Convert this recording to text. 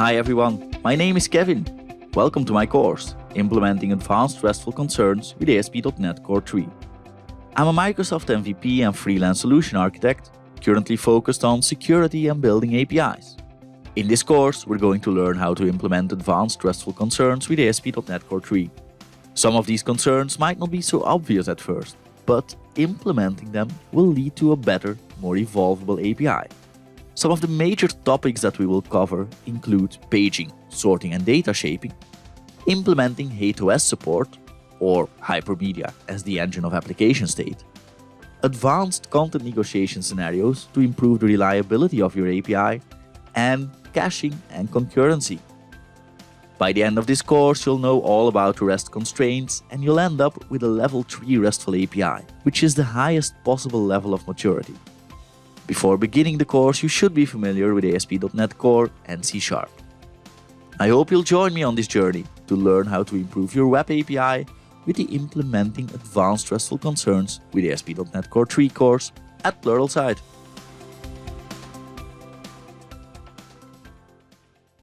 Hi everyone, my name is Kevin. Welcome to my course, Implementing Advanced RESTful Concerns with ASP.NET Core 3. I'm a Microsoft MVP and freelance solution architect, currently focused on security and building APIs. In this course, we're going to learn how to implement advanced RESTful concerns with ASP.NET Core 3. Some of these concerns might not be so obvious at first, but implementing them will lead to a better, more evolvable API. Some of the major topics that we will cover include paging, sorting and data shaping, implementing HATEOAS support, or hypermedia as the engine of application state, advanced content negotiation scenarios to improve the reliability of your API, and caching and concurrency. By the end of this course, you'll know all about the REST constraints and you'll end up with a level 3 RESTful API, which is the highest possible level of maturity. Before beginning the course, you should be familiar with ASP.NET Core and C#. I hope you'll join me on this journey to learn how to improve your web API with the Implementing Advanced RESTful Concerns with ASP.NET Core 3 course at Pluralsight.